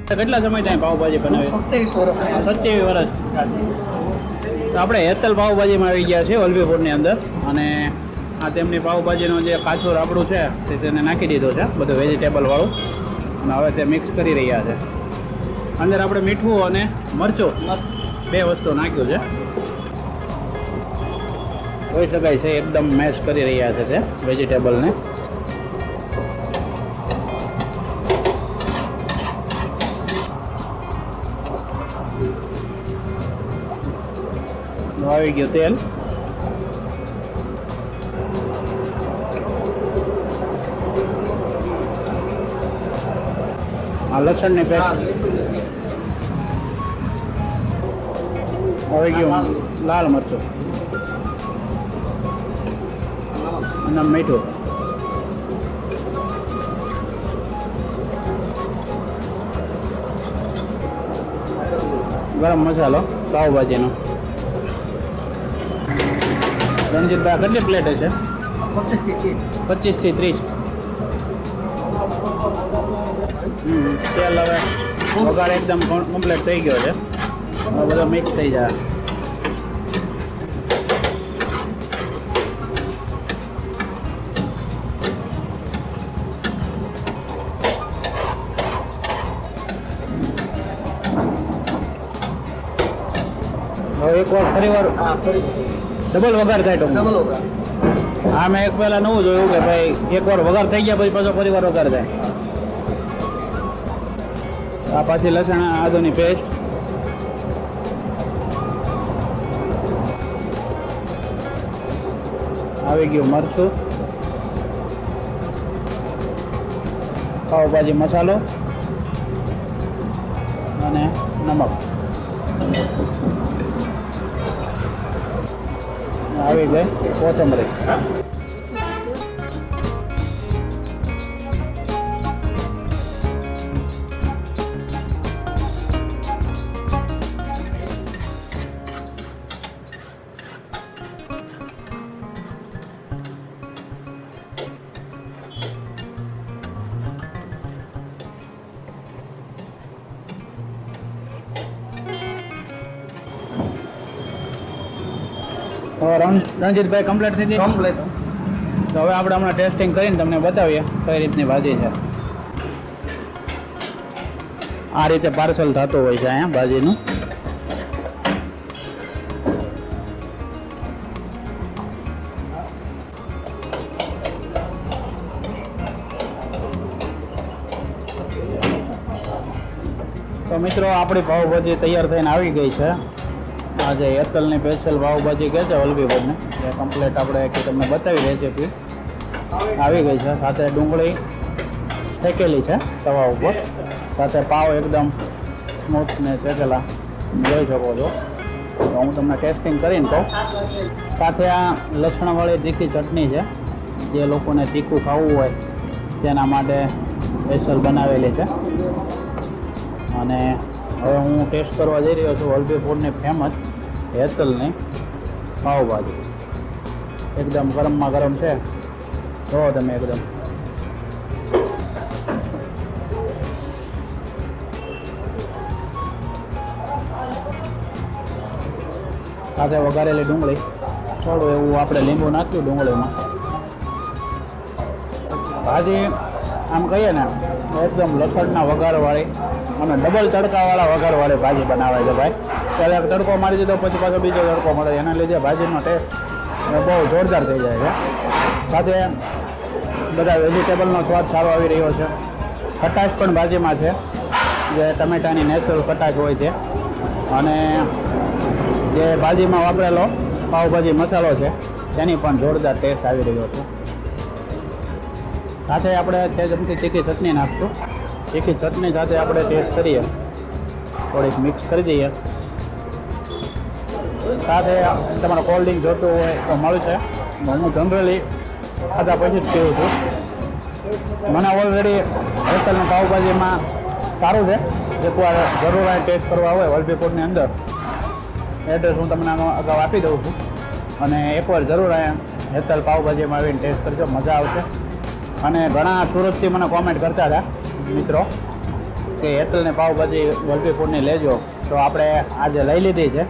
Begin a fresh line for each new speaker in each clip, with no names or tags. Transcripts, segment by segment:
કેટલા સમય થાય પાવભાજી બનાવી? 27 વર્ષ. તો આપણે હેતલ પાવભાજીમાં આવી ગયા છે વલભીપુરની અંદર, અને આ તેમની પાવભાજીનો જે કાચું રાબડું છે તે તેને નાખી દીધો છે બધું વેજીટેબલવાળું, અને હવે તે મિક્સ કરી રહ્યા છે. અંદર આપણે મીઠું અને મરચું 2 વસ્તુ નાખ્યું છે. જોઈ શકાય છે એકદમ મેશ કરી રહ્યા છે તે વેજીટેબલને. આવી ગયું તેલ. આ લસણની પેસ્ટ. આવી ગયું લાલ મરચું અને મીઠું. ગરમ મસાલો પાવભાજીનો. રણજીતભાઈ કેટલી પ્લેટ છે? 25 થી 30. તેલ હવે વઘાર એકદમ કમ્પ્લીટ થઈ ગયો છે. હવે બધો મિક્સ થઈ જાય. હવે એક વાર ફરી વાર ડબલ વઘાર થાય. હા, મેં એક પહેલાં નવું જોયું કે ભાઈ એકવાર વઘાર થઈ ગયા પછી પાછો ફરી વાર વઘાર થાય. આ પાછી લસણ આદુની પેસ્ટ. આવી ગયું મરચું, પાવભાજી મસાલો અને નમક. આવી ગઈ કોથમરી. રણજીતભાઈ કમ્પ્લીટ થઈ ગઈ? કમ્પ્લીટ. તો હવે આપણે હમણાં ટેસ્ટિંગ કરીને તમને બતાવીએ કઈ રીતની ભાજી છે. આ રીતે પાર્સલ થતું હોય છે અહીંયા ભાજીનું. તો મિત્રો આપણી પાવભાજી તૈયાર થઈને આવી ગઈ છે. આજે એતલની સ્પેશિયલ પાવભાજી કહે છે વલભીપુરને, એ કમ્પ્લીટ આપણે તમને બતાવી રેસીપી આવી ગઈ છે. સાથે ડુંગળી શેકેલી છે તવા ઉપર, સાથે પાવ એકદમ સ્મૂથ ને શેકેલા જોઈ શકો છો. તો હું તમને ટેસ્ટિંગ કરીને કહું. સાથે આ લસણવાળી તીખી ચટણી છે, જે લોકોને તીખું ખાવું હોય તેના માટે સ્પેશિયલ બનાવેલી છે. અને હવે હું ટેસ્ટ કરવા જઈ રહ્યો છું વલભીપુરની ફેમસ હેતલની પાવભાજી. એકદમ ગરમમાં ગરમ છે, જો તમે એકદમ. સાથે વઘારેલી ડુંગળી, થોડું એવું આપણે લીંબુ નાખ્યું ડુંગળીમાં. ભાજી આમ કહીએ ને એકદમ લસણના વઘારવાળી અને ડબલ તડકાવાળા વઘારવાળી ભાજી બનાવે છે ભાઈ. પહેલાં એક તડકો મારી દીધો પછી પાછો બીજો તડકો મળે, એના લીધે ભાજીનો ટેસ્ટ બહુ જોરદાર થઈ જાય છે. સાથે બધા વેજીટેબલનો સ્વાદ સારો આવી રહ્યો છે. ખટાશ પણ ભાજીમાં છે, જે ટમેટાની નેચરલ ખટાશ હોય છે. અને જે ભાજીમાં વાપરેલો પાવભાજી મસાલો છે તેની પણ જોરદાર ટેસ્ટ આવી રહ્યો છે. સાથે આપણે તે ચમચી તીખી ચટણી નાખશું. તીખી ચટણી સાથે આપણે ટેસ્ટ કરીએ, થોડીક મિક્સ કરી દઈએ. સાથે તમારે કોલ્ડ ડ્રિંક જોતું હોય તો મળશે. હું જનરલી ખાધા પછી જ પીવું છું. મને ઓલરેડી હેતલની પાવભાજીમાં સારું છે. એકવાર જરૂર આ ટેસ્ટ કરવા હોય વલભીપુરની અંદર, એડ્રેસ હું તમને અગાઉ આપી દઉં છું. અને એકવાર જરૂર અહીંયા હેતલ પાવભાજીમાં આવીને ટેસ્ટ કરજો, મજા આવશે. અને ઘણા સુરતથી મને કોમેન્ટ કરતા હતા મિત્રો કે હેતલને પાવભાજી વલભીપુરની લેજો, તો આપણે આજે લઈ લીધી છે.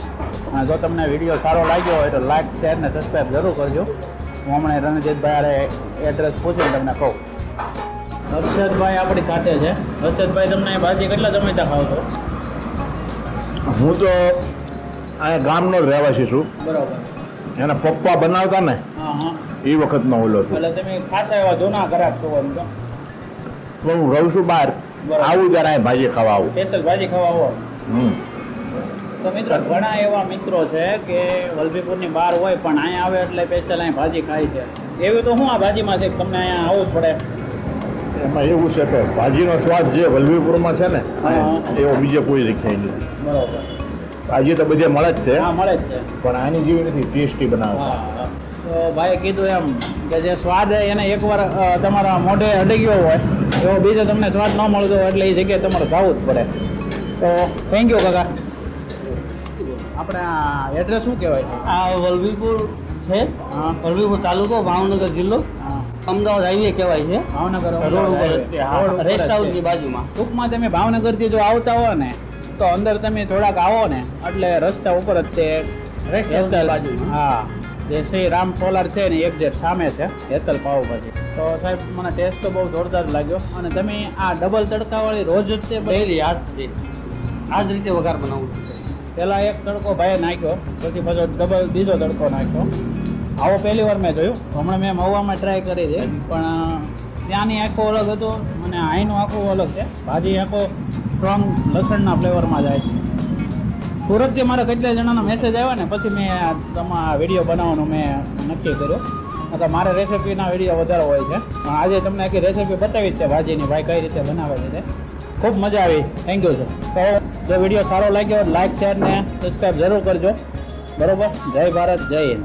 જો તમને વિડીયો સારો લાગ્યો હોય તો લાઈક, શેર ને સબસ્ક્રાઈબ જરૂર કરજો. હું હમણાં રણજીતભાઈ એડ્રેસ પૂછીને તમને કહું. હર્ષદભાઈ આપણી સાથે છે. હર્ષદભાઈ, તમને ભાજી કેટલા સમયથી ખાવ છો?
હું તો અહીંયા ગામનો જ રહેવાસી છું.
બરોબર.
એના પપ્પા બનાવતા ને
હા હા,
એ વખતનો ઓલો છું.
એટલે તમે ખાસા એવા જૂના ગ્રાહક છો એમ તો.
હું રહું છું બહાર, આવું ત્યારે અહીં ભાજી ખાવા આવું.
સ્પેશિયલ ભાજી ખાવા આવો. તો મિત્રો ઘણા એવા મિત્રો છે કે વલભીપુરની બહાર હોય પણ અહીંયા આવે એટલે સ્પેશિયલ અહીં ભાજી ખાય છે. એવી તો શું આ ભાજીમાં છે કે તમને અહીંયા આવવું જ પડે?
એમાં એવું છે કે ભાજીનો સ્વાદ જે વલભીપુરમાં છે ને એવો બીજે કોઈ જગ્યાએ નથી.
બરોબર.
ભાજી તો બધે મળે જ છે.
હા, મળે જ છે,
પણ આની જેવી નથી ટેસ્ટી બનાવે.
હા. તો ભાઈએ કીધું એમ કે જે સ્વાદ એને એકવાર તમારા મોઢે અડી ગયો હોય એવો બીજો તમને સ્વાદ ન મળતો હોય એટલે એ જગ્યાએ તમારે જવું જ પડે. તો થેન્ક યુ કાકા. આપણે આ એડ્રેસ શું કહેવાય છે?
આ વલભીપુર છે.
હા,
વલભીપુર તાલુકો, ભાવનગર જિલ્લો,
હા.
અમદાવાદ હાઈવે કહેવાય છે.
ભાવનગર
રોડ ઉપર, રેસ્ટ હાઉસની બાજુમાં.
ટૂંકમાં તમે ભાવનગરથી જો આવતા હો ને તો અંદર તમે થોડાક આવો ને એટલે રસ્તા ઉપર જ તે હેતલ, હા, જે શ્રી રામ સોલાર છે ને એક્ઝેક્ટ સામે છે હેતલ પાવભાજી. તો સાહેબ મને ટેસ્ટ તો બહુ જોરદાર લાગ્યો. અને તમે આ ડબલ તડકાવાળી રોજ જ તે
ડેલી આ જ રીતે વઘાર બનાવું છું.
પહેલાં એક તડકો ભાઈએ નાખ્યો, પછી પાછો ડબલ બીજો તડકો નાખ્યો. આવો પહેલી વાર મેં જોયું. હમણાં મેં મહુવામાં ટ્રાય કરી છે પણ ત્યાંની આખો અલગ હતો અને અહીંનો આખો અલગ છે. ભાજી આખો સ્ટ્રોંગ લસણના ફ્લેવરમાં જાય છે. સુરતથી મારા કેટલા જણાનો મેસેજ આવ્યો ને પછી મેં તમારા વિડીયો બનાવવાનું મેં નક્કી કર્યો. એટલે મારે રેસીપીના વિડીયો વધારે હોય છે પણ આજે તમને આખી રેસીપી બતાવી જ છે ભાજીની, ભાઈ કઈ રીતે બનાવે છે. ખૂબ મજા આવી. Thank you sir. તો જો વિડીયો સારો લાગ્યો લાઇક, શેર ને સબસ્ક્રાઈબ જરૂર કરજો. બરોબર. જય ભારત, જય હિન્દ.